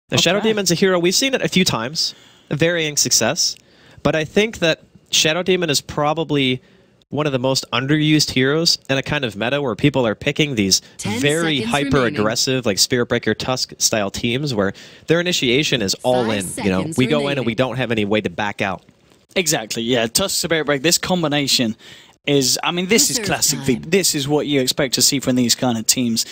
The Shadow Demon's a hero. We've seen it a few times, varying success. But I think that Shadow Demon is probably one of the most underused heroes in a kind of meta where people are picking these very hyper-aggressive, like Spirit Breaker Tusk style teams where their initiation is all in. You know, we go in and we don't have any way to back out. Exactly, yeah. Tusk Spirit Break, this combination is, I mean, this is classic V. This is what you expect to see from these kind of teams.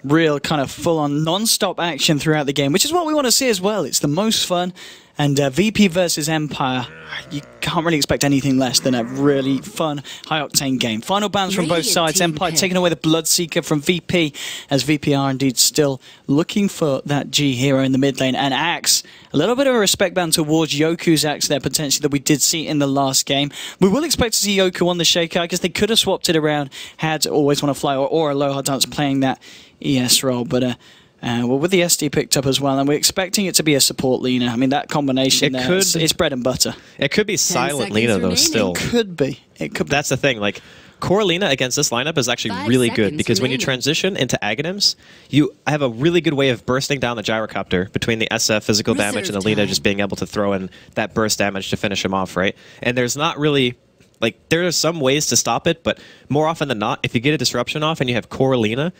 Real kind of full-on non-stop action throughout the game, which is what we want to see as well. It's the most fun. And VP versus Empire, you can't really expect anything less than a really fun, high-octane game. Final bounce from both sides. Empire taking away the Bloodseeker from VP, as VP are indeed still looking for that G hero in the mid lane. And Axe, a little bit of a respect bound towards Yoku's Axe there, potentially, that we did see in the last game. We will expect to see Yoku on the Shaker. I guess they could have swapped it around, had Always Want to Fly or Aloha Dance playing that ES role, but well, with the SD picked up as well, and we're expecting it to be a support Lina. I mean, that combination there, it's bread and butter. It could be silent Lina, though, still. It could be. It could be. That's the thing. Like, core Lina against this lineup is actually really good, because when you transition into Aghanims, you have a really good way of bursting down the gyrocopter between the SF physical damage and the Lina just being able to throw in that burst damage to finish him off, right? And there's not really... Like, there are some ways to stop it, but more often than not, if you get a disruption off and you have core Lina,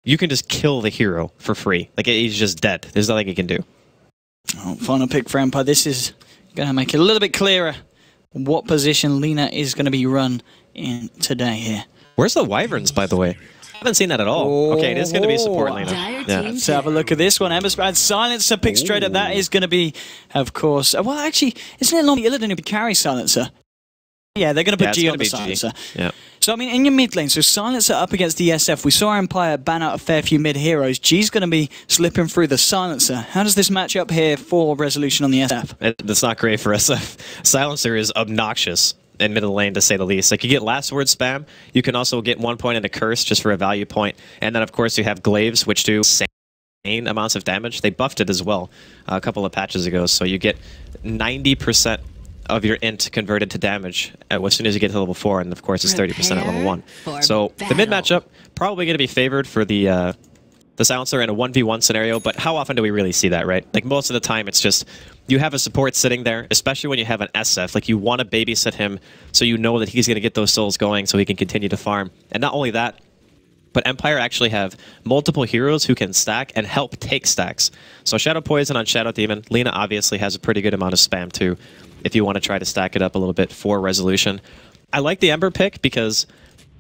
you can just kill the hero for free. Like, he's just dead. There's nothing he can do. Oh, final pick for Empire. This is going to make it a little bit clearer what position Lina is going to be run in today here. Where's the Wyverns, by the way? I haven't seen that at all. Oh, okay, it is going to be a support Lina. Yeah. Let's have a look at this one. Embersprad Silencer picked straight up. That is going to be, of course... Well, actually, isn't it normally Illidan who carry Silencer? Yeah, they're going to put G on the Silencer. Yeah. So, I mean, in your mid lane, so Silencer up against the SF. We saw Empire ban out a fair few mid heroes. G's going to be slipping through the Silencer. How does this match up here for Resolution on the SF? It's not great for SF. Silencer is obnoxious in middle lane, to say the least. Like, you get last word spam. You can also get 1 point into Curse just for a value point. And then, of course, you have Glaives, which do insane amounts of damage. They buffed it as well a couple of patches ago. So you get 90% of your int converted to damage as soon as you get to level 4, and of course it's 30% at level 1. So the mid matchup probably going to be favored for the Silencer in a 1v1 scenario, but how often do we really see that, right? Like, most of the time it's just you have a support sitting there, especially when you have an SF. Like, you want to babysit him so you know that he's going to get those souls going so he can continue to farm. And not only that, but Empire actually have multiple heroes who can stack and help take stacks. So Shadow Poison on Shadow Demon. Lina obviously has a pretty good amount of spam too, if you want to try to stack it up a little bit for Resolution. I like the Ember pick because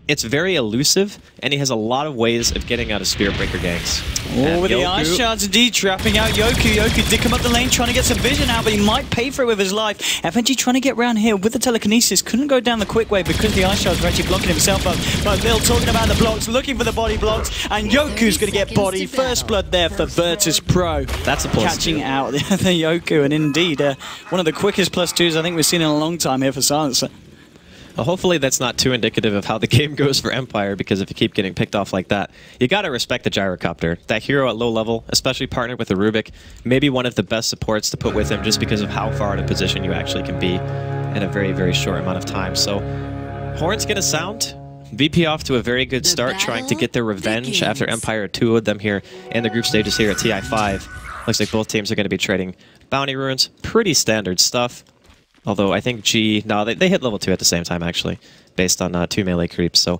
it's very elusive, and he has a lot of ways of getting out of Spirit Breaker ganks. Oh, with the Ice Shards indeed trapping out Yoku. Yoku did come up the lane trying to get some vision out, but he might pay for it with his life. FNG trying to get around here with the telekinesis. Couldn't go down the quick way because the Ice Shards were actually blocking himself up. But Lil talking about the blocks, looking for the body blocks, and Yoku's going to get body. First blood there for Virtus.Pro. That's a plus. Catching out the Yoku, and indeed one of the quickest +2s I think we've seen in a long time here for Silencer. Well, hopefully that's not too indicative of how the game goes for Empire, because if you keep getting picked off like that, you got to respect the gyrocopter. That hero at low level, especially partnered with the Rubik, maybe one of the best supports to put with him just because of how far out of position you actually can be in a very, very short amount of time. So, Horn's going to sound. VP off to a very good start, trying to get their revenge after Empire 2'd them here in the group stages here at TI5. Looks like both teams are going to be trading bounty runes. Pretty standard stuff. Although I think G... No, they hit level 2 at the same time, actually, based on 2 melee creeps. So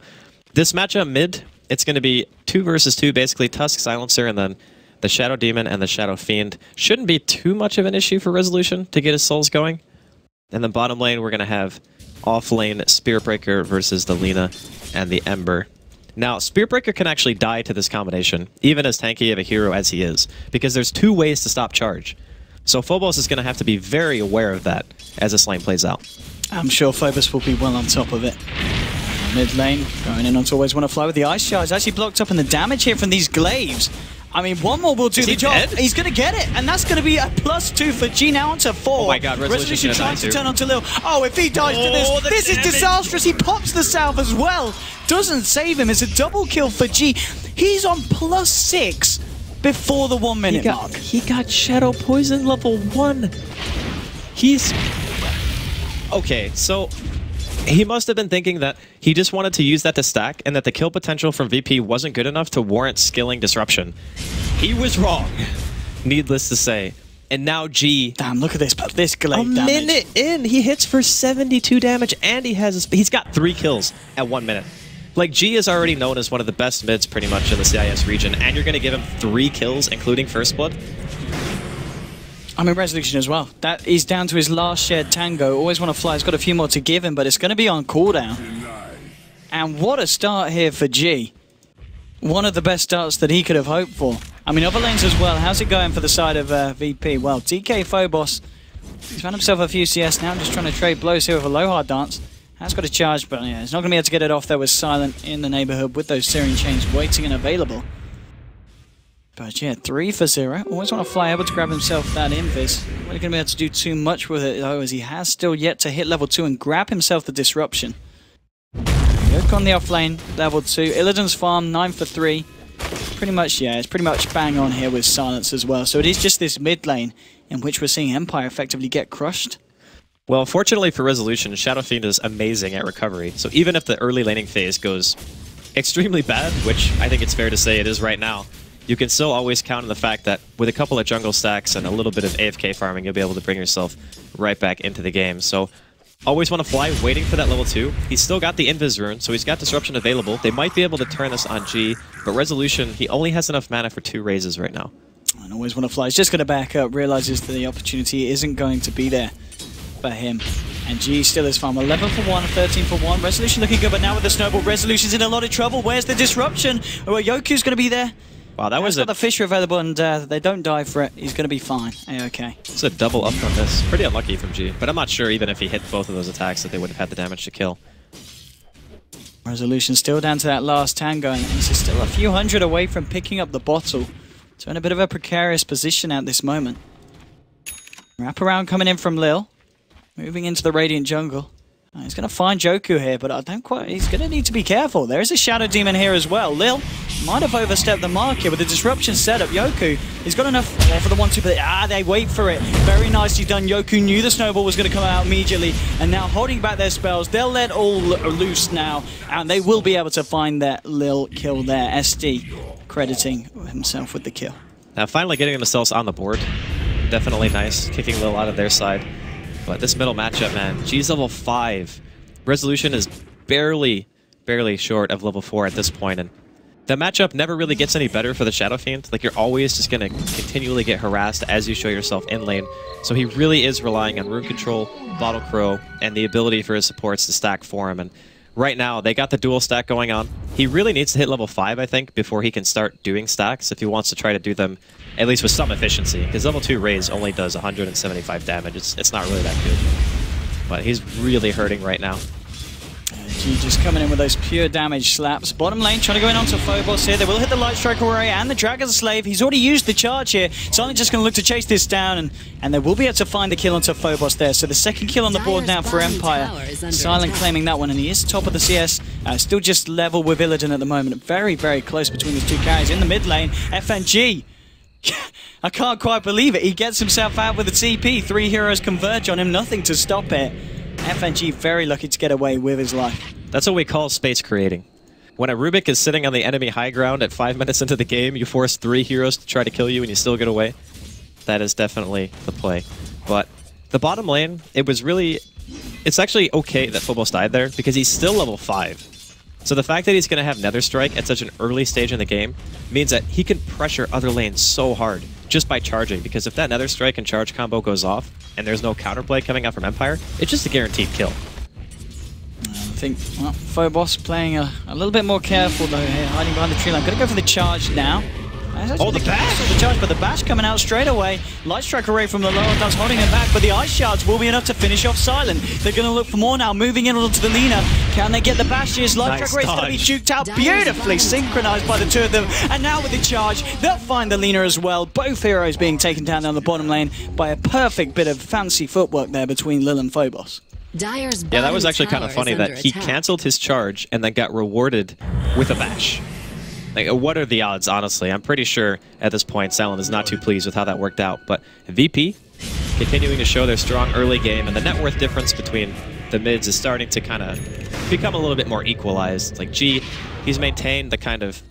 this matchup mid, it's going to be 2 versus 2, basically Tusk, Silencer, and then the Shadow Demon and the Shadow Fiend. Shouldn't be too much of an issue for Resolution to get his souls going. And then bottom lane, we're going to have off lane Spirit Breaker versus the Lina and the Ember. Now, Spirit Breaker can actually die to this combination, even as tanky of a hero as he is, because there's 2 ways to stop charge. So Phobos is going to have to be very aware of that as this lane plays out. I'm sure Phobos will be well on top of it. Mid lane, going in on to Always Want to Fly with the Ice Shards. Actually blocked up in the damage here from these Glaives. I mean, one more will do the job. Dead? He's going to get it, and that's going to be a +2 for G, now onto 4. Oh my god, Resolution tries to turn onto Lil. Oh, if he dies to this is disastrous. He pops the South as well. Doesn't save him. It's a double kill for G. He's on +6. Before the 1 minute mark. He got Shadow Poison level 1. He's... Okay, so he must have been thinking that he just wanted to use that to stack, and that the kill potential from VP wasn't good enough to warrant skilling Disruption. He was wrong. needless to say. And now G. Damn, look at this Glaive damage. A minute in, he hits for 72 damage, and he's got 3 kills at 1 minute. Like, G is already known as one of the best mids pretty much in the CIS region, and you're going to give him 3 kills, including First Blood? I mean, Resolution as well. That is down to his last shared tango. Always want to fly. He's got a few more to give him, but it's going to be on cooldown. And what a start here for G. One of the best starts that he could have hoped for. I mean, other lanes as well. How's it going for the side of VP? Well, DK Phobos, he's found himself a few CS now. Just trying to trade blows here with a low hard dance. Has got a charge, but yeah, he's not going to be able to get it off there with Silent in the neighborhood with those Syrian chains waiting and available. But yeah, 3 for 0. Always want to fly, able to grab himself that invis. Not really going to be able to do too much with it though, as he has still yet to hit level 2 and grab himself the disruption. Yoke on the offlane, level 2. Illidan's farm, 9 for 3. Pretty much, yeah, it's pretty much bang on here with Silence as well. So it is just this mid lane in which we're seeing Empire effectively get crushed. Well, fortunately for Resolution, Shadow Fiend is amazing at recovery. So even if the early laning phase goes extremely bad, which I think it's fair to say it is right now, you can still always count on the fact that with a couple of jungle stacks and a little bit of AFK farming, you'll be able to bring yourself right back into the game. So always want to fly, waiting for that level 2. He's still got the Invis rune, so he's got Disruption available. They might be able to turn this on G, but Resolution, he only has enough mana for 2 raises right now. And always want to fly. He's just going to back up, realizes that the opportunity isn't going to be there for him. And G still is farm. 11 for 1, 13 for 1. Resolution looking good, but now with the snowball, Resolution's in a lot of trouble. Where's the Disruption? Oh, Yoku's going to be there. Wow, that was got the Fisher available, and they don't die for it. He's going to be fine. Okay. It's a double up on this. Pretty unlucky from G, but I'm not sure even if he hit both of those attacks that they would have had the damage to kill. Resolution still down to that last tango, and he's still a few hundred away from picking up the bottle. So in a bit of a precarious position at this moment. Wraparound coming in from Lil. Moving into the Radiant jungle. He's going to find Joku here, but I don't quite... He's going to need to be careful. There is a Shadow Demon here as well. Lil might have overstepped the mark here with the Disruption setup. Yoku, he's got enough for the 1-2, but they wait for it. Very nicely done. Yoku knew the snowball was going to come out immediately, and now holding back their spells. They'll let all loose now, and they will be able to find that Lil kill there. SD crediting himself with the kill. Now finally getting themselves on the board. Definitely nice, kicking Lil out of their side. But this middle matchup, man, G's level 5. Resolution is barely short of level 4 at this point, and the matchup never really gets any better for the Shadow Fiend. Like, you're always just going to continually get harassed as you show yourself in lane. So he really is relying on rune control, Bottle Crow, and the ability for his supports to stack for him. And right now, they got the dual stack going on. He really needs to hit level 5, I think, before he can start doing stacks if he wants to try to do them at least with some efficiency, because level 2 raise only does 175 damage. It's not really that good. But he's really hurting right now. G just coming in with those pure damage slaps. Bottom lane trying to go in onto Phobos here. They will hit the Light Strike Array and the Dragon's Slave. He's already used the charge here. Silent just going to look to chase this down, and they will be able to find the kill onto Phobos there. So the second kill on the board now for Empire. Silent claiming that one, and he is top of the CS. Still just level with Illidan at the moment. Very close between these two carries. In the mid lane, FNG. I can't quite believe it. He gets himself out with a TP. 3 heroes converge on him. Nothing to stop it. FNG very lucky to get away with his life. That's what we call space creating. When a Rubik is sitting on the enemy high ground at 5 minutes into the game, you force 3 heroes to try to kill you and you still get away. That is definitely the play. But the bottom lane, it's actually okay that Phobos died there because he's still level 5. So the fact that he's going to have Nether Strike at such an early stage in the game means that he can pressure other lanes so hard just by charging, because if that Nether Strike and charge combo goes off and there's no counterplay coming out from Empire, it's just a guaranteed kill. I think Phobos playing a little bit more careful though here, hiding behind the tree line. Going to go for the charge now. Oh, the bash! The charge, but the bash coming out straight away. Light Strike Array from the lower does holding him back, but the Ice Shards will be enough to finish off Silent. They're going to look for more now, moving in onto the Lina. Can they get the bashes? Light Strike Array is going to be juked out, beautifully synchronized by the two of them. And now with the charge, they'll find the Lina as well. Both heroes being taken down the bottom lane by a perfect bit of fancy footwork there between Lil and Phobos. Yeah, that was actually kind of funny that he canceled his charge and then got rewarded with a bash. Like, what are the odds, honestly? I'm pretty sure at this point Silent is not too pleased with how that worked out. But VP continuing to show their strong early game, and the net worth difference between the mids is starting to kind of become a little bit more equalized. Like G, he's maintained the kind of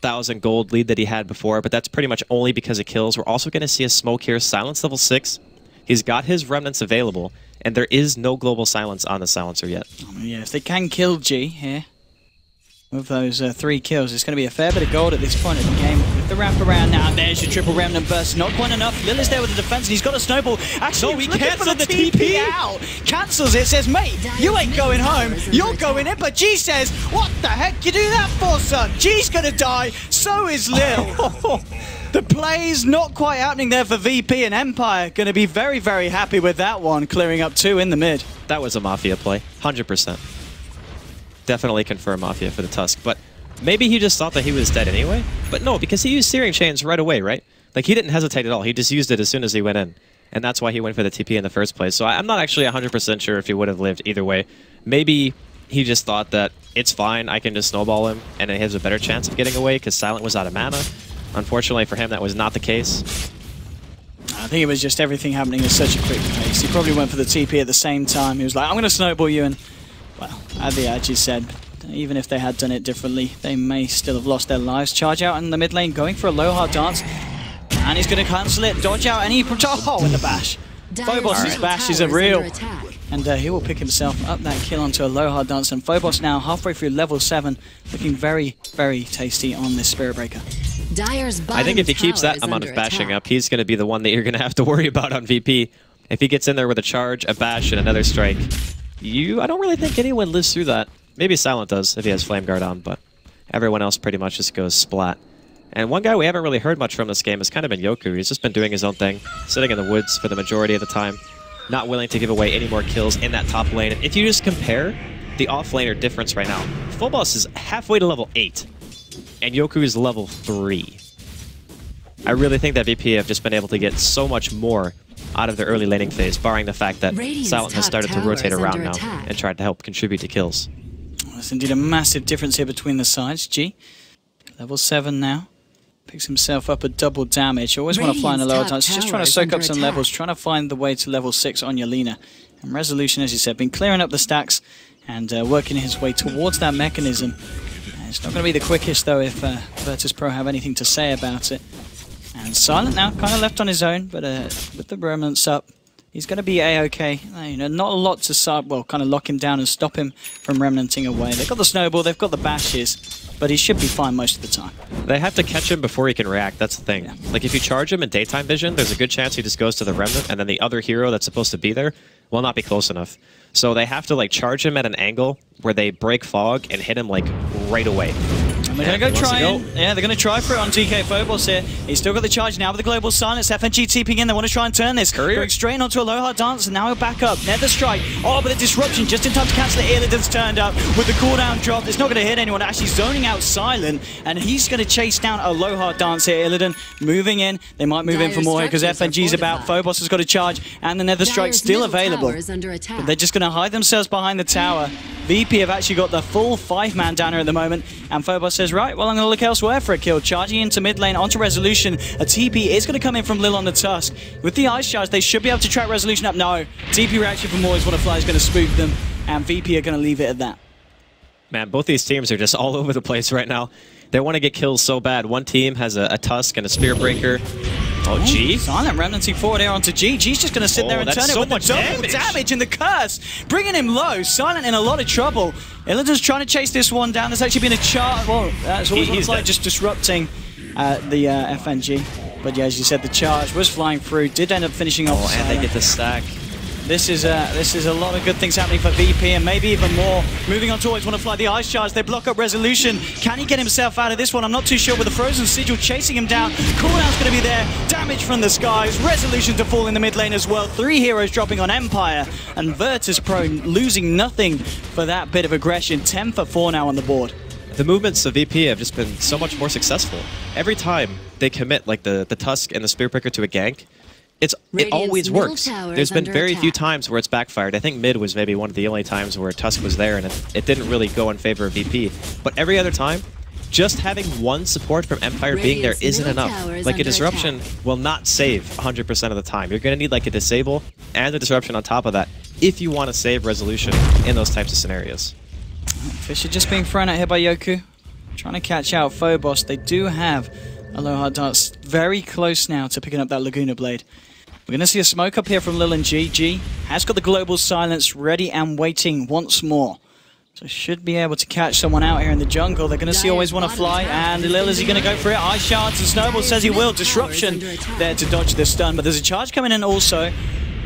1,000 gold lead that he had before, but that's pretty much only because of kills. We're also going to see a smoke here. Silence level 6. He's got his remnants available, and there is no global silence on the silencer yet. Yeah, if they can kill G here, with those 3 kills, it's going to be a fair bit of gold at this point of the game. With the wrap around now, there's your triple remnant burst. Not quite enough. Lil is there with the defense, and he's got a snowball. Actually, no, he cancelled the TP out. Cancels it, says, mate, you ain't going home. You're going in. But G says, what the heck you do that for, son? G's going to die. So is Lil. The play's not quite happening there for VP, and Empire going to be very, very happy with that one, clearing up 2 in the mid. That was a Mafia play, 100%. Definitely confirm Mafia for the Tusk, but maybe he just thought that he was dead anyway? But no, because he used Searing Chains right away, right? Like, he didn't hesitate at all. He just used it as soon as he went in, and that's why he went for the TP in the first place. So I'm not actually 100% sure if he would have lived either way. Maybe he just thought that it's fine, I can just snowball him, and he has a better chance of getting away because Silent was out of mana. Unfortunately for him, that was not the case. I think it was just everything happening at such a quick pace. He probably went for the TP at the same time. He was like, I'm going to snowball you, and, well, as the Aegis said, even if they had done it differently, they may still have lost their lives. Charge out in the mid lane, going for a low hard dance, and he's going to cancel it, dodge out, and he with the bash. Phobos' bash is a real, and he will pick himself up that kill onto a low hard dance, and Phobos now halfway through level 7, looking very, very tasty on this Spirit Breaker. I think if he keeps that amount of bashing up, he's going to be the one that you're going to have to worry about on VP. If he gets in there with a charge, a bash, and another strike, I don't really think anyone lives through that. Maybe Silent does if he has Flame Guard on, but everyone else pretty much just goes splat. And one guy we haven't really heard much from this game has kind of been Yoku. He's just been doing his own thing, sitting in the woods for the majority of the time, not willing to give away any more kills in that top lane. And if you just compare the off-laner difference right now, Phobos is halfway to level 8. And Yoku is level 3. I really think that VP have just been able to get so much more out of their early laning phase, barring the fact that Silent has started to rotate around now and tried to help contribute to kills. Well, there's indeed a massive difference here between the sides. G, level 7 now. Picks himself up at double damage. Always want to fly in the lower dance. Just trying to soak up some levels, trying to find the way to level 6 on Yelena. And Resolution, as you said, been clearing up the stacks and working his way towards that mechanism. It's not going to be the quickest, though, if Virtus.Pro have anything to say about it. And Silent now kind of left on his own, but with the remnants up, he's going to be A-OK. You know, not a lot to kind of lock him down and stop him from remnanting away. They've got the snowball, they've got the bashes, but he should be fine most of the time. They have to catch him before he can react, that's the thing. Yeah. Like, if you charge him in daytime vision, there's a good chance he just goes to the remnant, and then the other hero that's supposed to be there will not be close enough. So they have to, like, charge him at an angle where they break fog and hit him, like, right away. And they're going to go try they're going to try for it on DK Phobos here. He's still got the charge now with the global silence. FNG TPing in. They want to try and turn this. Going straight onto a low hard dance, and now we're back up. Nether strike. Oh, but the disruption just in time to cancel it. Illidan's turned up with the cooldown drop. It's not going to hit anyone. Actually zoning out Silent, and he's going to chase down a low hard dance here. Illidan moving in. They might move in for more here because FNG's about. Phobos has got a charge, and the Nether strike still available. But they're just going to hide themselves behind the tower. VP have actually got the full 5-man downer at the moment, and Phobos says, right, well, I'm going to look elsewhere for a kill. Charging into mid lane, onto Resolution. A TP is going to come in from Lil on the Tusk. With the Ice Charge, they should be able to track Resolution up. No, TP reaction from Moyes, Wanna Fly is going to spook them, and VP are going to leave it at that. Man, both these teams are just all over the place right now. They want to get kills so bad. One team has a Tusk and a Spear Breaker. Oh, G. Silent remnanting forward here onto G. G's just going to sit there and turn it with the double damage and the curse, bringing him low. Silent in a lot of trouble. Illidan's trying to chase this one down. There's actually been a charge. Well, that's always like just disrupting the FNG. But yeah, as you said, the charge was flying through. Did end up finishing off. And they get the stack. This is a lot of good things happening for VP, and maybe even more. Moving on towards Wanna Fly, the Ice Charge. They block up Resolution. Can he get himself out of this one? I'm not too sure. With the Frozen Sigil chasing him down. Cooldown's going to be there. Damage from the skies. Resolution to fall in the mid lane as well. 3 heroes dropping on Empire, and Virtus.Pro losing nothing for that bit of aggression. 10 for 4 now on the board. The movements of VP have just been so much more successful. Every time they commit like the Tusk and the Spear Breaker to a gank, it always works. There's been very few times where it's backfired. I think mid was maybe one of the only times where Tusk was there and it didn't really go in favor of VP. But every other time, just having one support from Empire being there isn't enough. Like a disruption will not save 100% of the time. You're going to need like a disable and a disruption on top of that if you want to save Resolution in those types of scenarios. Fisher just being thrown out here by Yoku. trying to catch out Phobos. They do have Aloha Darts very close now to picking up that Laguna Blade. We're going to see a smoke up here from Lil and G. G has got the global silence ready and waiting once more. So should be able to catch someone out here in the jungle. They're going to see Always Wanna Fly, and Lil, is he going to go for it? Ice Shards and Snowball says he will. Disruption there to dodge the stun, but there's a charge coming in also.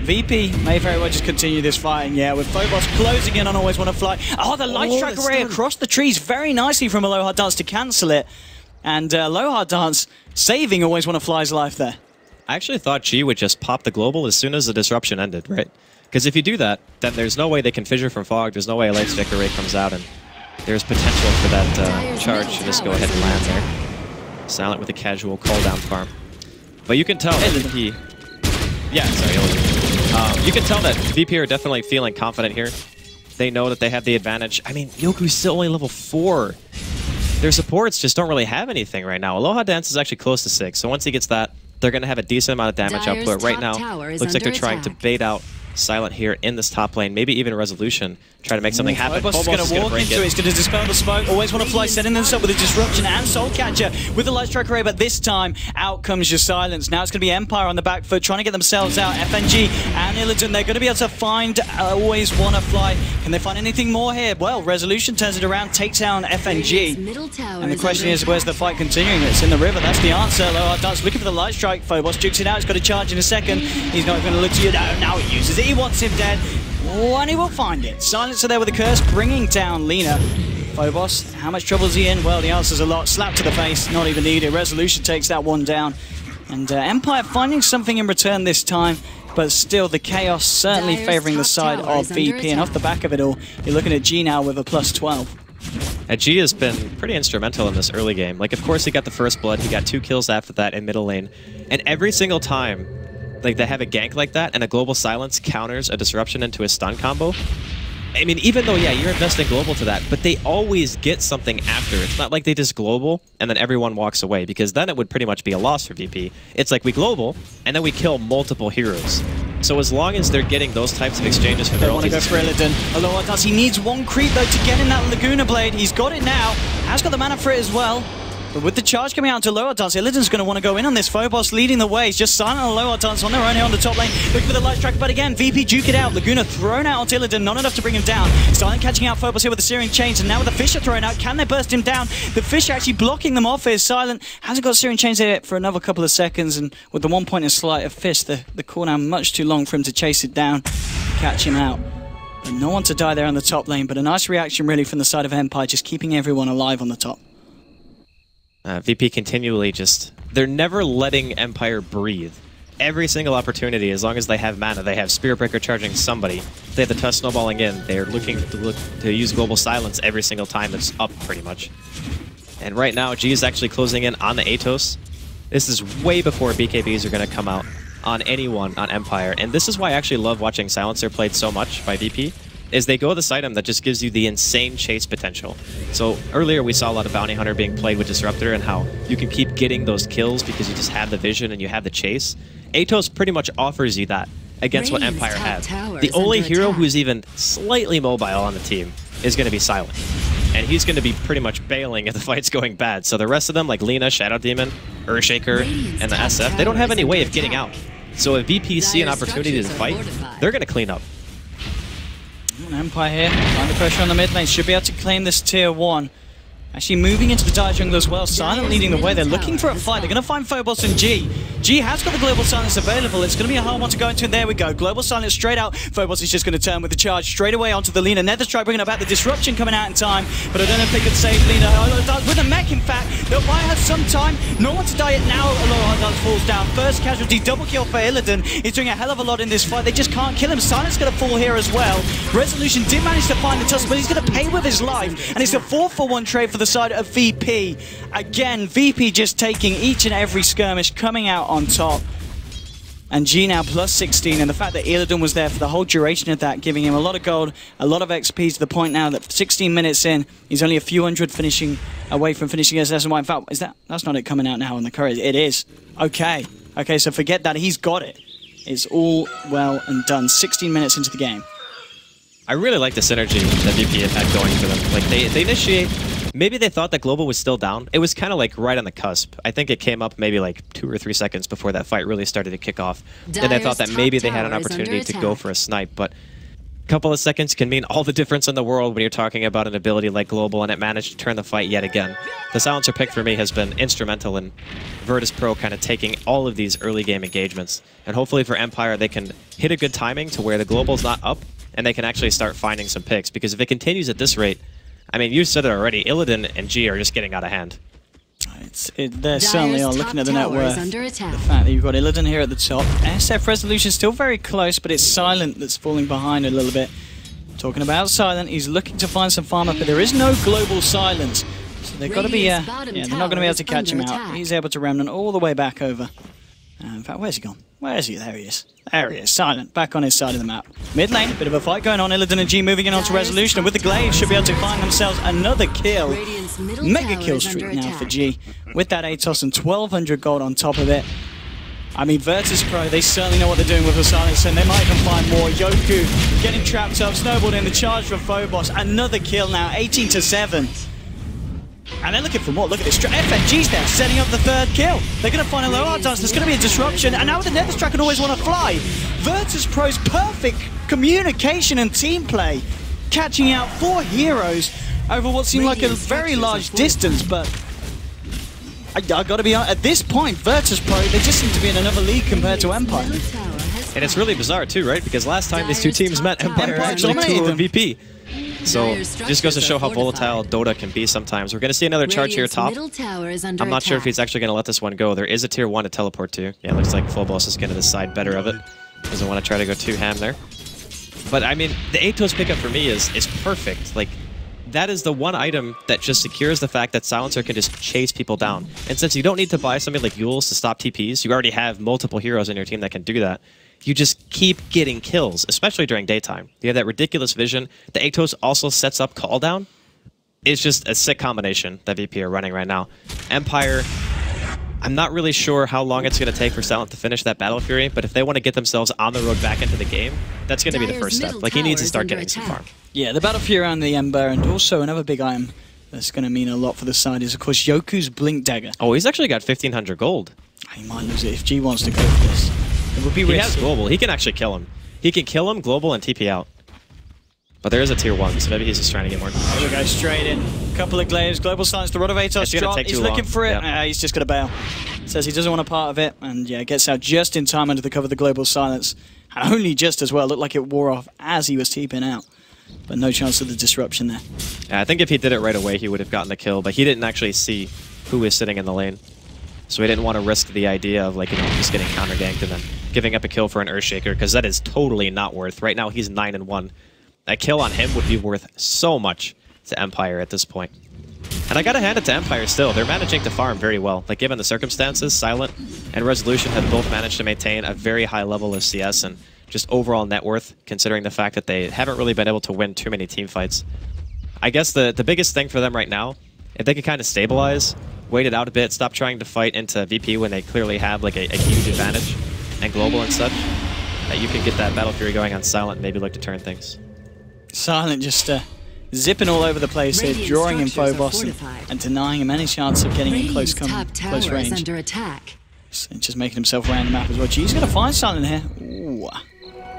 VP may very well just continue this fight, and yeah, with Phobos closing in on Always Wanna Fly. Oh, the Light Strike array across the trees very nicely from Aloha Dance to cancel it. And Aloha Dance saving Always Wanna Fly's life there. I actually thought G would just pop the global as soon as the disruption ended, right? Because if you do that, then there's no way they can fissure from fog, there's no way a light strike array comes out, and there's potential for that charge to just go ahead and land there. Silent with a casual call-down farm. But you can tell that VP... Yeah, sorry, you can tell that VP are definitely feeling confident here. They know that they have the advantage. I mean, Yoku's still only level 4. Their supports just don't really have anything right now. Aloha Dance is actually close to 6, so once he gets that, they're going to have a decent amount of damage output. Right now, looks like they're trying to bait out Silent here in this top lane, maybe even Resolution, try to make something happen. Phobos is going to walk into it, he's going to dispel the smoke, Always Wanna Fly, setting this up with a disruption and Soul Catcher with the Light Strike array, but this time, out comes your Silence. Now it's going to be Empire on the back foot, trying to get themselves out. FNG and Illidan, they're going to be able to find Always Wanna Fly. Can they find anything more here? Well, Resolution turns it around, takes down FNG. And the question is, where's the fight continuing? It's in the river, that's the answer. Aloha Dance looking for the Light Strike. Phobos jukes it out, he's got a charge in a second. He's not going to look to you. Now he uses it. He wants him dead. Oh, and he will find it. Silencer there with a curse, bringing down Lina. Phobos, how much trouble is he in? Well, the answer's a lot. Slap to the face, not even needed. Resolution takes that one down. And Empire finding something in return this time, but still the chaos certainly favouring the side of VP. And off the back of it all, you're looking at G now with a +12. G has been pretty instrumental in this early game. Like, of course, he got the first blood. He got 2 kills after that in middle lane. And every single time like they have a gank like that and a global silence counters a disruption into a stun combo, I mean, even though, yeah, you're investing global to that, but they always get something after. It's not like they just global and then everyone walks away, because then it would pretty much be a loss for VP. It's like we global and then we kill multiple heroes. So as long as they're getting those types of exchanges for their ultis... They want to go for Illidan. Aloha does. He needs one creep, though, to get in that Laguna Blade. He's got it now. Has got the mana for it as well. But with the charge coming out to Lower Dance, Illidan's going to want to go in on this. Phobos leading the way. He's just Silent and Lower Dance on their own here on the top lane. Looking for the Light Strike, but again, VP duke it out. Laguna thrown out onto Illidan, not enough to bring him down. Silent catching out Phobos here with the Searing Chains, and now with the Fisher thrown out, can they burst him down? The Fisher actually blocking them off here. Silent hasn't got Searing Chains here for another couple of seconds, and with the 1 point in Sleight of Fist, the cooldown much too long for him to chase it down, catch him out. And no one to die there on the top lane, but a nice reaction really from the side of Empire, just keeping everyone alive on the top. VP continually just... They're never letting Empire breathe. Every single opportunity, as long as they have mana, they have Spirit Breaker charging somebody. They have the Tusk snowballing in. They're looking to use Global Silence every single time it's up, pretty much. And right now, G is actually closing in on the Atos. This is way before BKBs are going to come out on anyone on Empire. And this is why I actually love watching Silencer played so much by VP. Is they go this item that just gives you the insane chase potential. So earlier we saw a lot of Bounty Hunter being played with Disruptor and how you can keep getting those kills because you just have the vision and you have the chase. Atos pretty much offers you that against what Empire has. The only hero who's even slightly mobile on the team is going to be Silent. And he's going to be pretty much bailing if the fight's going bad. So the rest of them, like Lina, Shadow Demon, Earthshaker, and the SF, they don't have any way of getting out. So if VP see an opportunity to fight, they're going to clean up. Empire here, under pressure on the mid lane, should be able to claim this tier 1. Actually moving into the dire jungle as well, Silent leading the way. They're looking for a fight. They're going to find Phobos and G. G has got the Global Silence available. It's going to be a hard one to go into, and there we go. Global Silence straight out. Phobos is just going to turn with the charge straight away onto the Lina. Nether Strike bringing about the disruption coming out in time, but I don't know if they could save Lina. With the mech, in fact, they'll might have some time. No one to die it now. Aloha Dance falls down. First casualty, double kill for Illidan. He's doing a hell of a lot in this fight. They just can't kill him. Silent's going to fall here as well. Resolution did manage to find the Tusk, but he's going to pay with his life, and it's a 4-for-1 trade for the side of VP. Again, VP just taking each and every skirmish, coming out on top. And G now plus 16, and the fact that Illidan was there for the whole duration of that, giving him a lot of gold, a lot of XP, to the point now that 16 minutes in, he's only a few hundred finishing away from finishing his SMY. In fact, that's not it coming out now on the courier. It is. Okay. Okay, so forget that. He's got it. It's all well and done. 16 minutes into the game. I really like the synergy that VP have had going for them. Like, they initiate maybe they thought that Global was still down. It was kind of like right on the cusp. I think it came up maybe like 2 or 3 seconds before that fight really started to kick off. And they thought that maybe they had an opportunity to go for a snipe, but a couple of seconds can mean all the difference in the world when you're talking about an ability like Global, and it managed to turn the fight yet again. The Silencer pick for me has been instrumental in Virtus.Pro kind of taking all of these early game engagements. And hopefully for Empire, they can hit a good timing to where the Global's not up, and they can actually start finding some picks. Because if it continues at this rate, I mean, you said it already, Illidan and G are just getting out of hand. They certainly are. Looking at the net worth, the fact that you've got Illidan here at the top. SF Resolution still very close, but it's Silent that's falling behind a little bit. Talking about Silent, he's looking to find some farm up, but there is no global silence. So they've got to be, yeah, they're not going to be able to catch him out. He's able to remnant all the way back over. In fact, where's he gone? Where is he? There he is. There he is. Silent, back on his side of the map. Mid lane, a bit of a fight going on. Illidan and G moving in onto Resolution, and with the Glaive should be able to find themselves another kill. Mega kill streak now for G. With that Atos and 1,200 gold on top of it. I mean, Virtus.Pro, they certainly know what they're doing with the Silence, and they might even find more. Yoku getting trapped up, snowballed in the charge for Phobos. Another kill now, 18-7. And they're looking for more. Look at this. FNG's there, setting up the third kill. They're going to find a low art dance. There's going to be a disruption. And now the Netherstruck can always want to fly. Virtus.Pro's perfect communication and team play, catching out 4 heroes over what seemed like a very large distance. But I got to be honest, at this point, Virtus.Pro, they just seem to be in another league compared to Empire. And it's really bizarre too, right? Because last time these two teams met, Empire actually killed the VP. So just goes to show how volatile Dota can be sometimes. We're going to see another charge here top. I'm not sure if he's actually going to let this one go. There is a tier 1 to teleport to. Yeah, it looks like Phobos is going to decide better of it. Doesn't want to try to go too ham there. But I mean, the Atos pickup for me is perfect. Like, that is the one item that just secures the fact that Silencer can just chase people down. And since you don't need to buy something like Yules to stop TPs, you already have multiple heroes in your team that can do that. You just keep getting kills, especially during daytime. You have that ridiculous vision. The Atos also sets up call down. It's just a sick combination that VP are running right now. Empire, I'm not really sure how long it's going to take for Silent to finish that Battle Fury, but if they want to get themselves on the road back into the game, that's going to be the first step. Like, he needs to start getting some farm. Yeah, the Battle Fury around the Ember, and also another big item that's going to mean a lot for the side is, of course, Yoku's Blink Dagger. Oh, he's actually got 1,500 gold. He might lose it if G wants to go for this. It would be risky. He has global. He can actually kill him. He can kill him, global, and TP out. But there is a tier 1, so maybe he's just trying to get more. Here we go, straight in. Couple of glaives, global silence, the Rod of Atos drop. He's looking for it. Yep. He's just going to bail. Says he doesn't want a part of it, and yeah, gets out just in time under the cover of the global silence. And only just as well. Looked like it wore off as he was TPing out. But no chance of the disruption there. Yeah, I think if he did it right away, he would have gotten the kill, but he didn't actually see who was sitting in the lane. So he didn't want to risk the idea of, like, you know, just getting counter-ganked and then giving up a kill for an Earthshaker, because that is totally not worth. Right now, he's 9-1. A kill on him would be worth so much to Empire at this point. And I gotta hand it to Empire still. They're managing to farm very well. Like, given the circumstances, Silent and Resolution have both managed to maintain a very high level of CS and just overall net worth, considering the fact that they haven't really been able to win too many team fights. I guess the biggest thing for them right now, if they could kind of stabilize, wait it out a bit, stop trying to fight into VP when they clearly have like a huge advantage, and global and such, that you can get that Battle Fury going on Silent and maybe look to turn things. Silent just zipping all over the place here, drawing in Phobos and denying him any chance of getting in close range. Under attack. Just making himself around the map as well. G's going to find Silent here. Ooh.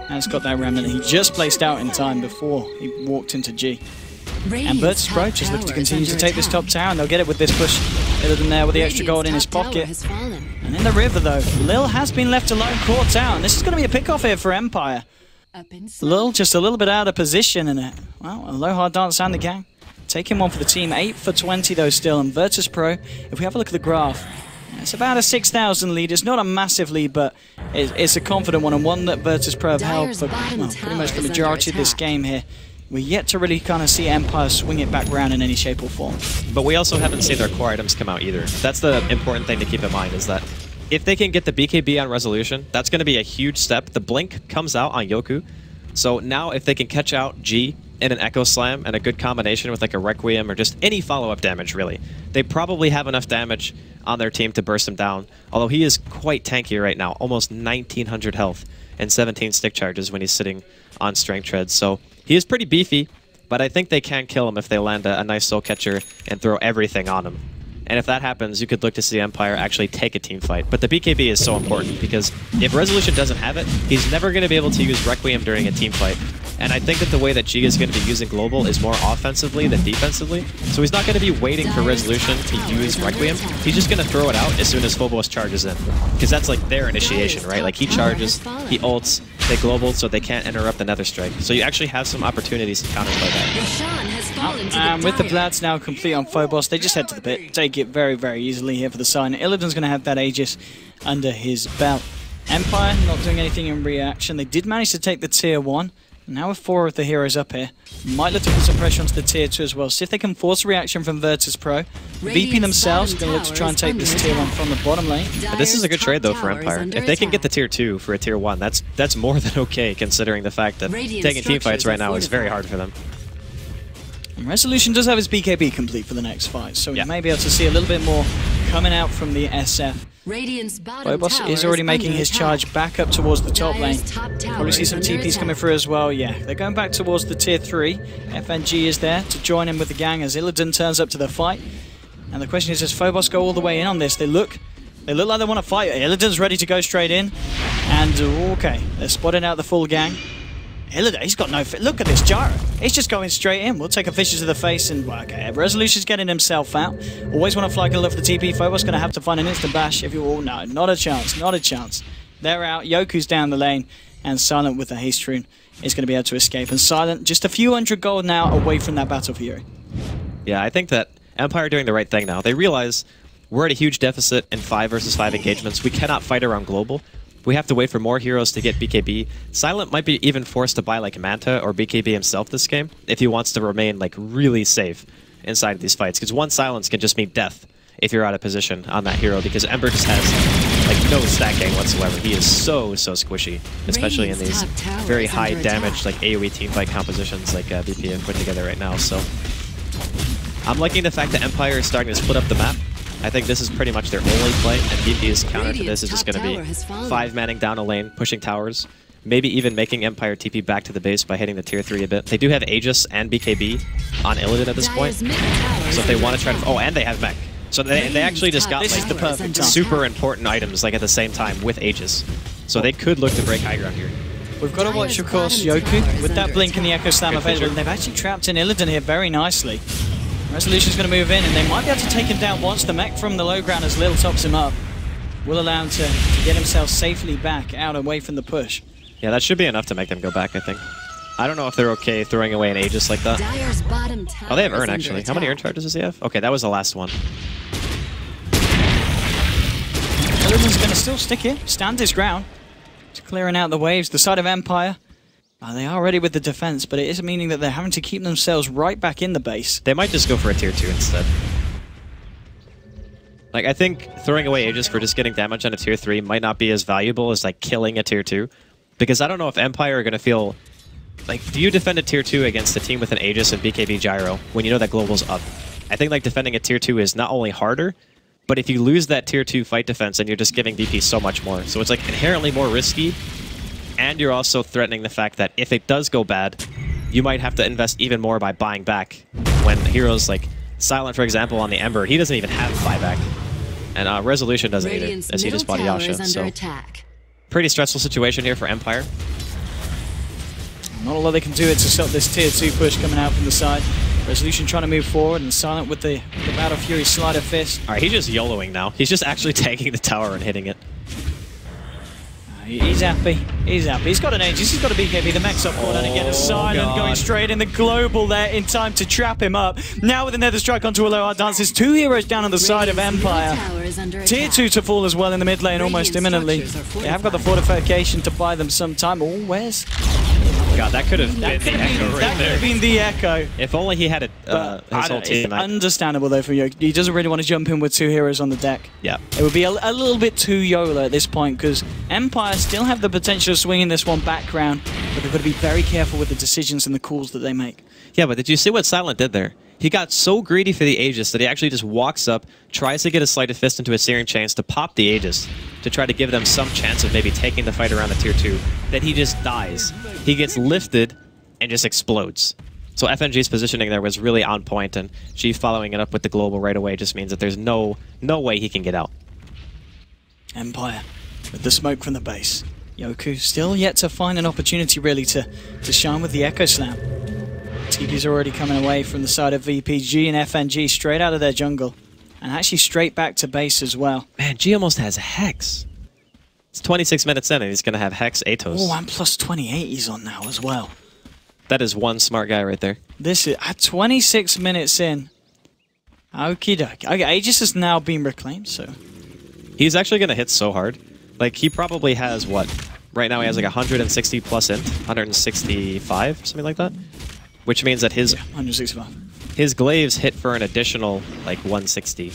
And it's got that remnant he just placed out in time before he walked into G. And Virtus.Pro just looking to continue to take this top tower, and they'll get it with this push. Illidan there with the extra gold in his pocket. And in the river, though, Lil has been left alone, caught out. And this is going to be a pick-off here for Empire. Lil just a little bit out of position, and a low hard dance and the gang. Taking one for the team, 8 for 20 though still. And Virtus.Pro, if we have a look at the graph, it's about a 6,000 lead. It's not a massive lead, but it's a confident one, and one that Virtus.Pro have held for pretty much the majority of this game here. We're yet to really kind of see Empire swing it back around in any shape or form. But we also haven't seen their core items come out either. That's the important thing to keep in mind, is that if they can get the BKB on Resolution, that's going to be a huge step. The Blink comes out on Yoku. So now if they can catch out G in an Echo Slam and a good combination with like a Requiem or just any follow-up damage, really, they probably have enough damage on their team to burst him down. Although he is quite tanky right now, almost 1,900 health and 17 stick charges when he's sitting on Strength Treads. So he is pretty beefy, but I think they can kill him if they land a nice soul catcher and throw everything on him. And if that happens, you could look to see Empire actually take a team fight. But the BKB is so important because if Resolution doesn't have it, he's never going to be able to use Requiem during a team fight. And I think that the way that Giga is going to be using Global is more offensively than defensively. So he's not going to be waiting for Resolution to use Requiem. He's just going to throw it out as soon as Phobos charges in. Because that's like their initiation, right? Like he charges, he ults, they Global so they can't interrupt the Nether Strike. So you actually have some opportunities to counterplay that. And with the Vlad's now complete on Phobos, they just head to the pit. Take it very, very easily here for the sign. Illidan's going to have that Aegis under his belt. Empire not doing anything in reaction. They did manage to take the tier 1. Now with 4 of the heroes up here, might look to put some pressure onto the tier 2 as well. See if they can force a reaction from Virtus.Pro. VP themselves going to look to try and take this tier 1 from the bottom lane. But this is a good trade though for Empire. If they can get the tier 2 for a tier 1, that's more than okay considering the fact that taking team fights right now is very hard for them. And Resolution does have his BKB complete for the next fight, so we may be able to see a little bit more coming out from the SF. Phobos is already making his charge back up towards the top lane. Probably see some TPs coming through as well. Yeah, they're going back towards the tier 3. FNG is there to join in with the gang as Illidan turns up to the fight. And the question is, does Phobos go all the way in on this? They look like they want to fight. Illidan's ready to go straight in. And okay, they're spotting out the full gang. Illidan, he's got no... Look at this Gyro. He's just going straight in. We'll take a fishes to the face and... Okay, Resolution's getting himself out. Always want to fly kill off the TP. Phobos going to have to find an instant bash if you all... No, not a chance. Not a chance. They're out. Yoku's down the lane. And Silent with the haste rune is going to be able to escape. And Silent just a few hundred gold now away from that battle fury. Yeah, I think that Empire are doing the right thing now. They realize we're at a huge deficit in 5 versus 5 engagements. We cannot fight around global. We have to wait for more heroes to get BKB. Silent might be even forced to buy like Manta or BKB himself this game if he wants to remain like really safe inside of these fights. Because one silence can just mean death if you're out of position on that hero because Ember just has like no stacking whatsoever. He is so squishy, especially in these very high damage like AoE teamfight compositions like VP have put together right now. So I'm liking the fact that Empire is starting to split up the map. I think this is pretty much their only play, and VP's counter to this is just going to be 5-manning down a lane, pushing towers, maybe even making Empire TP back to the base by hitting the tier 3 a bit. They do have Aegis and BKB on Illidan at this point, so if they want to try to... Oh, and they have mech. So they actually just got like the perfect super important items like at the same time with Aegis. So they could look to break high ground here. We've got to watch, of course, Yoku with that blink and the Echo Slam available. And they've actually trapped in Illidan here very nicely. Resolution's going to move in, and they might be able to take him down once the mech from the low ground as Lil tops him up. Will allow him to get himself safely back out away from the push. Yeah, that should be enough to make them go back, I think. I don't know if they're okay throwing away an Aegis like that. Oh, they have Urn, actually. How many Urn charges does he have? Okay, that was the last one. Illidan's going to still stick here, stand his ground. Just clearing out the waves. The side of Empire... they are ready with the defense, but it is meaning that they're having to keep themselves right back in the base. They might just go for a tier 2 instead. Like, I think throwing away Aegis for just getting damage on a tier 3 might not be as valuable as, like, killing a tier 2. Because I don't know if Empire are going to feel... Like, do you defend a tier 2 against a team with an Aegis and BKB Gyro when you know that Global's up? I think, like, defending a tier 2 is not only harder, but if you lose that tier 2 fight defense, then you're just giving BP so much more. So it's, like, inherently more risky. And you're also threatening the fact that if it does go bad, you might have to invest even more by buying back. When heroes like Silent, for example, on the Ember, he doesn't even have buyback. And Resolution doesn't either, as he just bought Yasha. So, pretty stressful situation here for Empire. Not a lot they can do to stop this tier 2 push coming out from the side. Resolution trying to move forward, and Silent with the Battle Fury Slider Fist. Alright, he's just YOLOing now. He's just actually taking the tower and hitting it. He's happy. He's happy. He's got an Aegis. He's got a BKB. The mech's up forward and again a Silent going straight in the global there in time to trap him up. Now with another strike onto a low hard dance. There's 2 heroes down on the side of Empire. Tier 2 to fall as well in the mid lane almost imminently. They have got the fortification to buy them some time. Oh, where's... God, that could have been the Echo right there. That could have been the Echo. If only he had his whole team. Understandable though for Yoke. He doesn't really want to jump in with 2 heroes on the deck. Yeah. It would be a little bit too YOLO at this point because Empire still have the potential of swinging this one back round, but they've got to be very careful with the decisions and the calls that they make. Yeah, but did you see what Silent did there? He got so greedy for the Aegis that he actually just walks up, tries to get a Sleight of Fist into a Searing Chains to pop the Aegis, to try to give them some chance of maybe taking the fight around the tier 2. Then he just dies. He gets lifted and just explodes. So FNG's positioning there was really on point, and G following it up with the global right away just means that there's no way he can get out. Empire with the smoke from the base. Yoku still yet to find an opportunity really to shine with the Echo Slam. TP's already coming away from the side of VPG and FNG straight out of their jungle. And actually straight back to base as well. Man, G almost has Hex. It's 26 minutes in and he's going to have Hex Atos. Oh, and plus 28 he's on now as well. That is one smart guy right there. This is at 26 minutes in. Okie dokie. Okay, Aegis has now been reclaimed, so... He's actually going to hit so hard. Like, he probably has, what? Right now he has like 160 plus int. 165, something like that. Which means that his... Yeah, 165. His glaives hit for an additional, like, 160.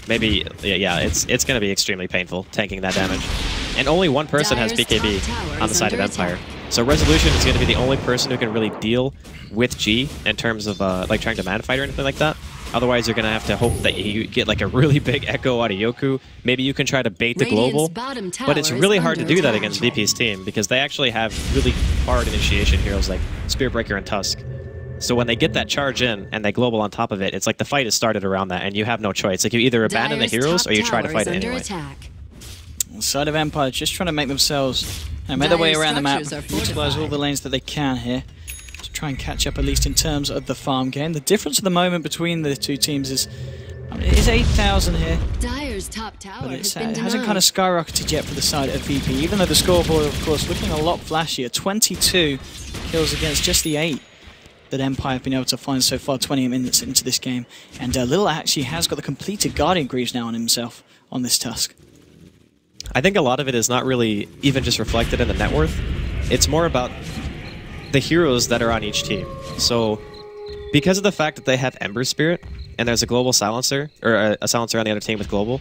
Maybe, yeah, it's going to be extremely painful, tanking that damage. And only one person has BKB on the side of Empire. So Resolution is going to be the only person who can really deal with G in terms of, like, trying to man fight or anything like that. Otherwise, you're going to have to hope that you get, like, a really big Echo out of Yoku. Maybe you can try to bait the global. But it's really hard to do that against VP's team, because they actually have really hard initiation heroes like Spearbreaker and Tusk. So when they get that charge in and they global on top of it, it's like the fight is started around that, and you have no choice. Like, you either abandon the heroes or you try to fight it anyway. The side of Empire just trying to make themselves make their way around the map, utilize all the lanes that they can here to try and catch up, at least in terms of the farm game. The difference at the moment between the two teams is, I mean, it is 8,000 here, Dire's top tower but it hasn't kind of skyrocketed yet for the side of VP, even though the scoreboard, of course, looking a lot flashier. 22 kills against just the 8 that Empire have been able to find so far, 20 minutes into this game. And Lil actually has got the completed Guardian Greaves now on himself on this Tusk. I think a lot of it is not really even just reflected in the net worth. It's more about the heroes that are on each team. So, because of the fact that they have Ember Spirit, and there's a global silencer, or a silencer on the other team with global,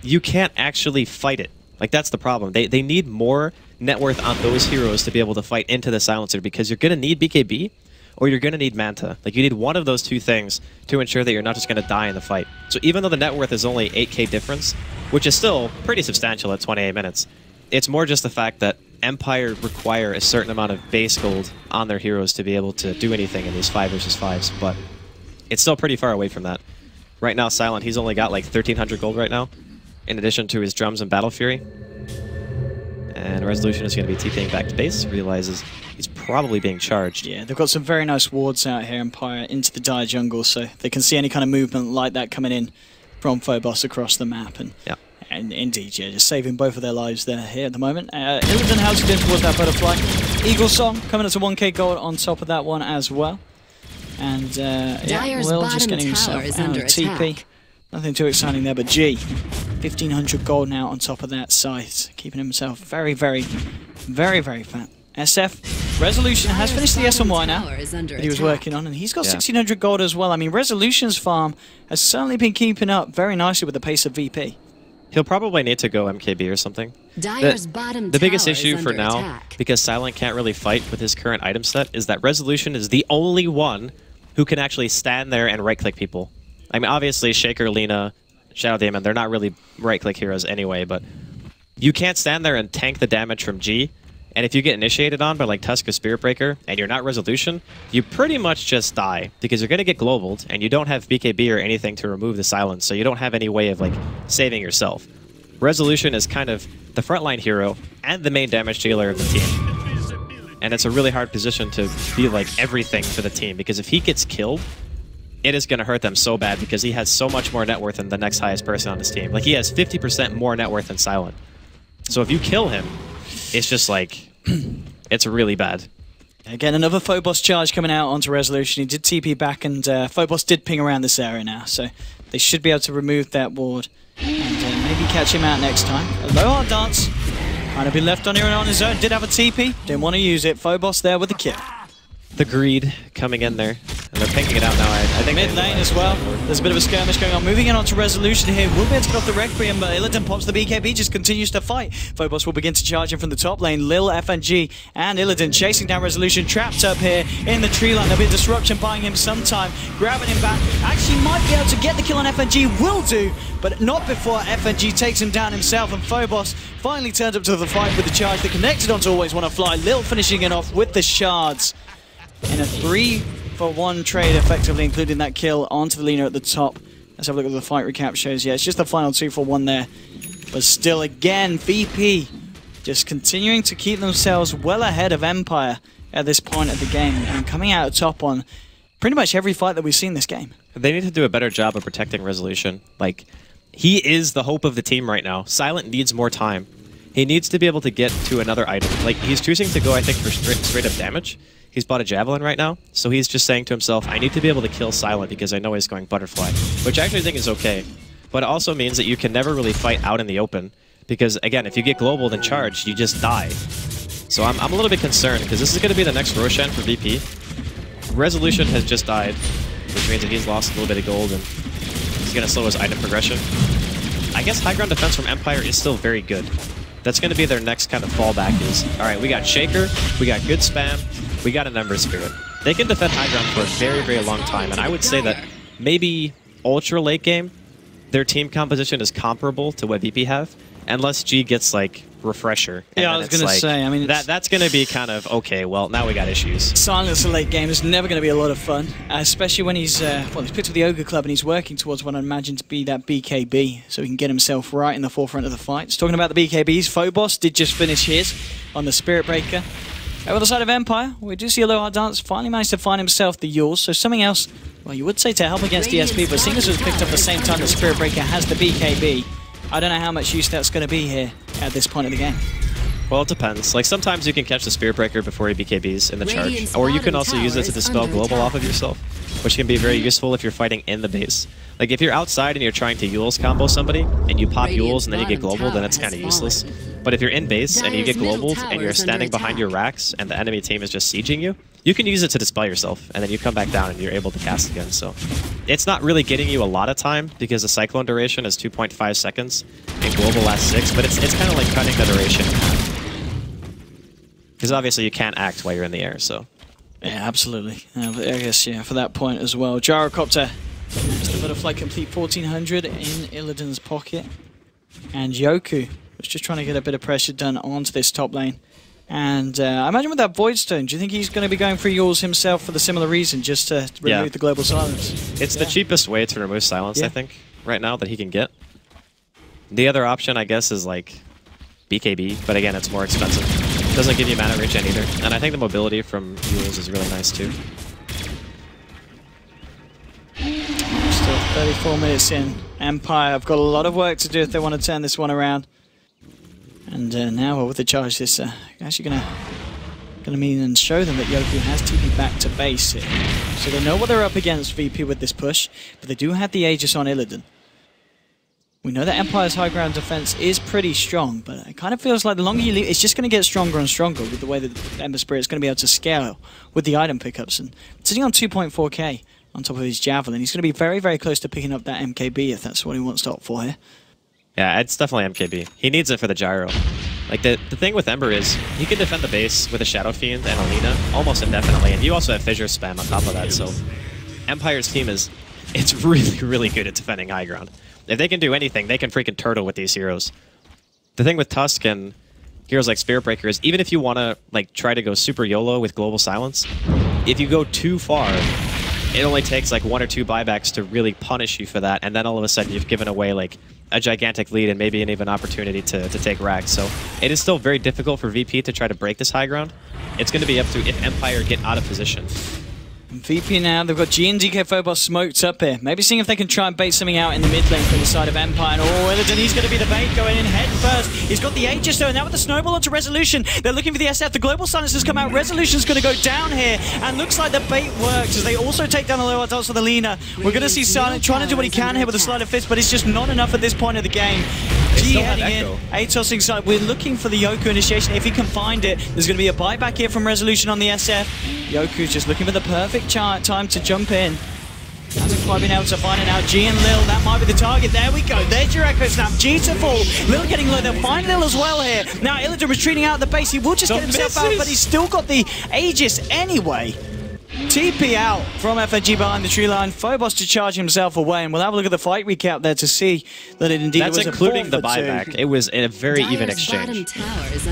you can't actually fight it. Like, that's the problem. They need more net worth on those heroes to be able to fight into the silencer, because you're going to need BKB, or you're going to need Manta. Like, you need one of those two things to ensure that you're not just going to die in the fight. So even though the net worth is only 8k difference, which is still pretty substantial at 28 minutes, it's more just the fact that Empire require a certain amount of base gold on their heroes to be able to do anything in these 5 versus 5s, but it's still pretty far away from that. Right now, Silent, he's only got like 1,300 gold right now, in addition to his drums and Battle Fury. And Resolution is going to be TPing back to base, realizes he's probably being charged. Yeah, they've got some very nice wards out here, Empire, into the Dire jungle, so they can see any kind of movement like that coming in from Phobos across the map. And indeed, yeah, just saving both of their lives there here at the moment. Illidan housing in towards that butterfly. Eagle Song coming up to 1k gold on top of that one as well. And yeah, Will just getting himself out of TP. Nothing too exciting there, but G, 1,500 gold now on top of that site, keeping himself very, very, very, very fat. SF, Resolution has finished the S1Y now that he was working on, and he's got 1,600 gold as well. I mean, Resolution's farm has certainly been keeping up very nicely with the pace of VP. He'll probably need to go MKB or something. The biggest issue for now, because Silent can't really fight with his current item set, is that Resolution is the only one who can actually stand there and right-click people. I mean, obviously, Shaker, Lina, Shadow Demon, they're not really right-click heroes anyway, but you can't stand there and tank the damage from G, and if you get initiated on by, like, Tusk or Spirit Breaker, and you're not Resolution, you pretty much just die, because you're going to get globaled, and you don't have BKB or anything to remove the silence, so you don't have any way of, like, saving yourself. Resolution is kind of the frontline hero and the main damage dealer of the team. And it's a really hard position to be, like, everything for the team, because if he gets killed, it is going to hurt them so bad, because he has so much more net worth than the next highest person on his team. Like, he has 50% more net worth than Silent. So if you kill him, it's just like, it's really bad. Again, another Phobos charge coming out onto Resolution. He did TP back, and Phobos did ping around this area now, so they should be able to remove that ward and maybe catch him out next time. A low hard dance, kind of been left on here and on his own. Did have a TP, didn't want to use it. Phobos there with the kill. The greed coming in there. And they're picking it out now. I think mid lane as well. There's a bit of a skirmish going on. Moving in onto Resolution here. Will be able to get off the Requiem, but Illidan pops the BKB, just continues to fight. Phobos will begin to charge him from the top lane. Lil, FNG, and Illidan chasing down Resolution, trapped up here in the tree line. There'll be a disruption, buying him some time, grabbing him back. Actually might be able to get the kill on FNG. Will do, but not before FNG takes him down himself, and Phobos finally turns up to the fight with the charge that connected onto Always Wanna Fly. Lil finishing it off with the shards in a 3 for one trade, effectively, including that kill onto the Lina at the top. Let's have a look at the fight recap shows. Yeah, it's just the final 2 for 1 there. But still, again, VP just continuing to keep themselves well ahead of Empire at this point of the game and coming out top on pretty much every fight that we've seen this game. They need to do a better job of protecting Resolution. Like, he is the hope of the team right now. Silent needs more time. He needs to be able to get to another item. Like, he's choosing to go, I think, for straight up damage. He's bought a Javelin right now, so he's just saying to himself, I need to be able to kill Silent because I know he's going Butterfly, which I actually think is okay. But it also means that you can never really fight out in the open, because, again, if you get global and charged, you just die. So I'm a little bit concerned, because this is going to be the next Roshan for VP. Resolution has just died, which means that he's lost a little bit of gold, and he's going to slow his item progression. I guess high ground defense from Empire is still very good. That's going to be their next kind of fallback is, alright, we got Shaker, we got good spam, we got an Ember Spirit. They can defend high ground for a very, very long time, and I would say that maybe ultra late game, their team composition is comparable to what VP have, unless G gets, like, Refresher. Yeah, I was going to say, I mean... That's going to be kind of, okay, well, now we got issues. Silence in late game is never going to be a lot of fun, especially when he's, well, he's picked up the Ogre Club and he's working towards what I imagine to be that BKB, so he can get himself right in the forefront of the fight. Talking about the BKBs, Phobos did just finish his on the Spirit Breaker. Over the side of Empire, we do see a Aloha Dance finally managed to find himself the Yules, so something else, well, you would say to help against DSP, but seeing as it was picked up at the same time the Spirit Breaker has the BKB, I don't know how much use that's going to be here at this point of the game. Well, it depends. Like, sometimes you can catch the Spirit Breaker before he BKBs in the charge, or you can also use it to dispel global off of yourself, which can be very useful if you're fighting in the base. Like, if you're outside and you're trying to Yules combo somebody, and you pop Yules and then you get global, then it's kind of useless. But if you're in base and you get globaled and you're standing behind your racks and the enemy team is just sieging you, you can use it to dispel yourself, and then you come back down and you're able to cast again. So it's not really getting you a lot of time because the Cyclone duration is 2.5 seconds and global lasts 6, but it's kind of like cutting the duration in half. Because obviously you can't act while you're in the air, so... Yeah, absolutely. I guess, yeah, for that point as well. Gyrocopter, just a Butterfly complete 1400 in Illidan's pocket. And Yoku was just trying to get a bit of pressure done onto this top lane. And I imagine with that Void Stone, do you think he's going to be going for Yules himself for the similar reason, just to remove the global silence? It's the cheapest way to remove silence, I think, right now, that he can get. The other option, I guess, is like BKB, but again, it's more expensive. Doesn't give you mana regen either, and I think the mobility from Yules is really nice too. Still 34 minutes in. Empire have got a lot of work to do if they want to turn this one around. And now with the charge, this actually gonna mean and show them that Yoku has TP back to base here. So they know what they're up against, VP, with this push, but they do have the Aegis on Illidan. We know that Empire's high ground defense is pretty strong, but it kind of feels like the longer you leave, it's just going to get stronger and stronger with the way that the Ember Spirit is going to be able to scale with the item pickups. And sitting on 2.4k on top of his Javelin, he's going to be very, very close to picking up that MKB if that's what he wants to opt for here. Yeah, it's definitely MKB. He needs it for the gyro. Like, the thing with Ember is, he can defend the base with a Shadow Fiend and Alina almost indefinitely, and you also have Fissure spam on top of that, so Empire's team it's really, really good at defending high ground. If they can do anything, they can freaking turtle with these heroes. The thing with Tusk and heroes like Spirit Breaker is, even if you want to like try to go super YOLO with Global Silence, if you go too far, it only takes like 1 or 2 buybacks to really punish you for that, and then all of a sudden you've given away like a gigantic lead and maybe an even opportunity to take racks. So it is still very difficult for VP to try to break this high ground. It's going to be up to if Empire get out of position. VP now, they've got G and DK Phobos smoked up here. Maybe seeing if they can try and bait something out in the mid lane from the side of Empire. And Illidan, he's going to be the bait going in head first. He's got the Aegis though, and now with the snowball onto Resolution. They're looking for the SF. The global silence has come out. Resolution's going to go down here, and looks like the bait works as they also take down the low adults for the Lina. We're going to see Silent trying to do what he can here with a sleight of fist, but it's just not enough at this point of the game. G heading in, Atos inside. We're looking for the Yoku initiation. If he can find it, there's going to be a buyback here from Resolution on the SF. Yoku's just looking for the perfect time to jump in. Hasn't quite been able to find it now. G and Lil, that might be the target. There we go. There's your Echo Snap. G to fall. Lil getting low. They'll find Lil as well here. Now Illidan retreating out of the base. He will just get himself out, but he's still got the Aegis anyway. TP out from FNG behind the tree line. Phobos to charge himself away, and we'll have a look at the fight recap there to see that it indeed was including the 4-for-2. buyback. It was a very even exchange.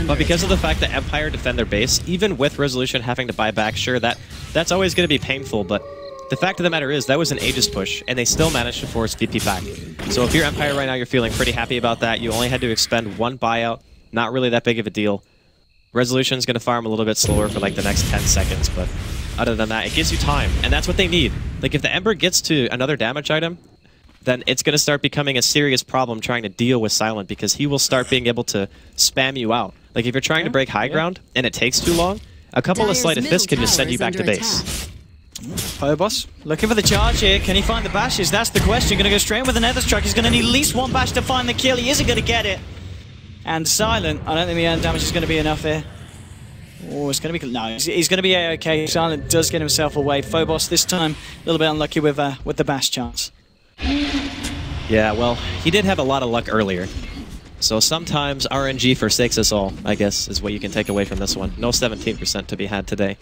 But because of the fact that Empire defend their base, even with Resolution having to buy back, sure, that's always going to be painful, but the fact of the matter is that was an Aegis push, and they still managed to force VP back. So if you're Empire right now, you're feeling pretty happy about that. You only had to expend one buyout, not really that big of a deal. Resolution's going to farm a little bit slower for like the next 10 seconds, but other than that, it gives you time, and that's what they need. Like, if the Ember gets to another damage item, then it's going to start becoming a serious problem trying to deal with Silent, because he will start being able to spam you out. Like, if you're trying to break high ground, and it takes too long, a couple of Sleight of Fists can just send you back to base. Phobos looking for the charge here. Can he find the bashes? That's the question. Going to go straight in with the Nether Struck. He's going to need at least one bash to find the kill. He isn't going to get it. And Silent, I don't think the damage is going to be enough here. Oh, it's going to be... No, he's going to be A-okay. Silent does get himself away. Phobos this time a little bit unlucky with the bash chance. Yeah, well, he did have a lot of luck earlier. So sometimes RNG forsakes us all, I guess, is what you can take away from this one. No 17% to be had today.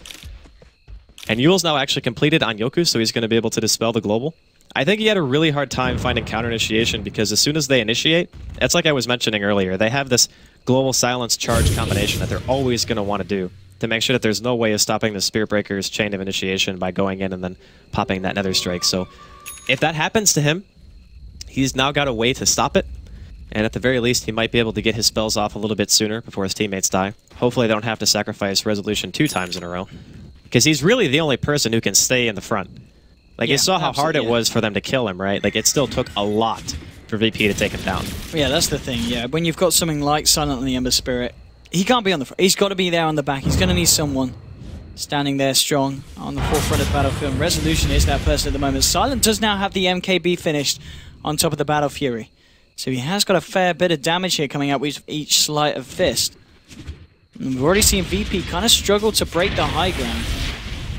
And Yule's now actually completed on Yoku, so he's going to be able to dispel the global. I think he had a really hard time finding counter initiation, because as soon as they initiate, it's like I was mentioning earlier, they have this global silence charge combination that they're always going to want to do to make sure that there's no way of stopping the Spirit Breaker's chain of initiation by going in and then popping that Nether Strike. So if that happens to him, he's now got a way to stop it, and at the very least, he might be able to get his spells off a little bit sooner before his teammates die. Hopefully they don't have to sacrifice Resolution 2 times in a row, because he's really the only person who can stay in the front. Like, you saw how hard it was for them to kill him, right? Like, it still took a lot for VP to take him down. Yeah, that's the thing, yeah. When you've got something like Silent on the Ember Spirit, he can't be on the front. He's got to be there on the back. He's going to need someone standing there strong on the forefront of the battlefield. Resolution is that person at the moment. Silent does now have the MKB finished on top of the Battle Fury. So he has got a fair bit of damage here coming out with each Sleight of Fist. And we've already seen VP kind of struggle to break the high ground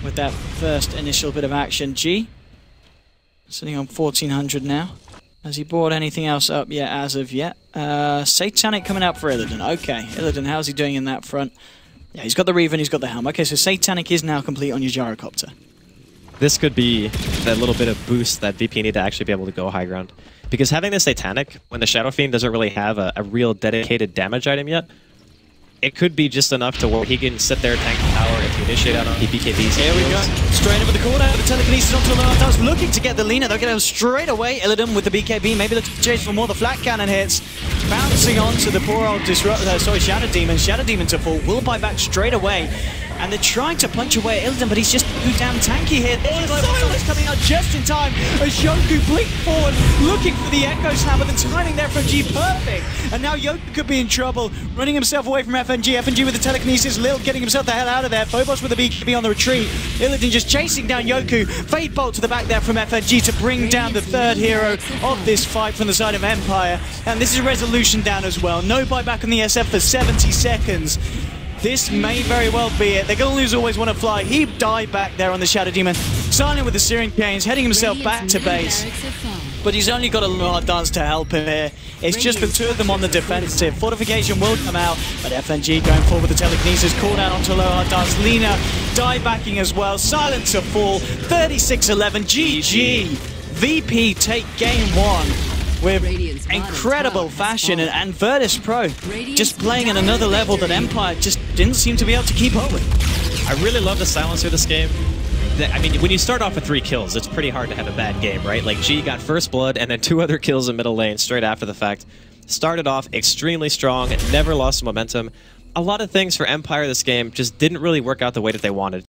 with that first initial bit of action. G, sitting on 1400 now. Has he bought anything else up yet as of yet? Satanic coming out for Illidan. Okay, Illidan, how's he doing in that front? Yeah, he's got the Reaver and he's got the Helm. Okay, so Satanic is now complete on your Gyrocopter. This could be that little bit of boost that VP need to actually be able to go high ground. Because having the Satanic, when the Shadow Fiend doesn't really have a real dedicated damage item yet, it could be just enough to where he can sit there, tank the tower, if you initiate out on PKBs. Here we go. Straight in with the corner. The telekinesis onto the lower tower. Looking to get the Lina. They'll get him straight away. Illidan with the BKB. Maybe let's chase for more. The flat cannon hits. Bouncing onto the poor old Shadow Demon. Shadow Demon to fall. Will buy back straight away. And they're trying to punch away at Illidan, but he's just too damn tanky here. There's Silence coming out just in time as Yoku blinked forward, looking for the Echo Slam, but the timing there from G perfect. And now Yoku could be in trouble, running himself away from FNG. FNG with the telekinesis, Lil getting himself the hell out of there. Phobos with the BKB on the retreat. Illidan just chasing down Yoku. Fade Bolt to the back there from FNG to bring down the third hero of this fight from the side of Empire. And this is Resolution down as well. No buyback on the SF for 70 seconds. This may very well be it. They're going to lose Always Want to Fly. He died back there on the Shadow Demon. Silent with the Searing Chains, heading himself back to base. But he's only got a little hard dance to help him here. It's just the two of them on the defensive. Fortification will come out, but FNG going forward with the telekinesis. Called out onto low hard dance. Lina die backing as well. Silent to fall. 36-11. GG. VP take game one with incredible fashion, and Virtus.Pro just playing at another level that Empire just didn't seem to be able to keep up with. I really love the silencer this game. I mean, when you start off with 3 kills, it's pretty hard to have a bad game, right? Like, G got first blood and then 2 other kills in middle lane straight after the fact. Started off extremely strong, never lost momentum. A lot of things for Empire this game just didn't really work out the way that they wanted.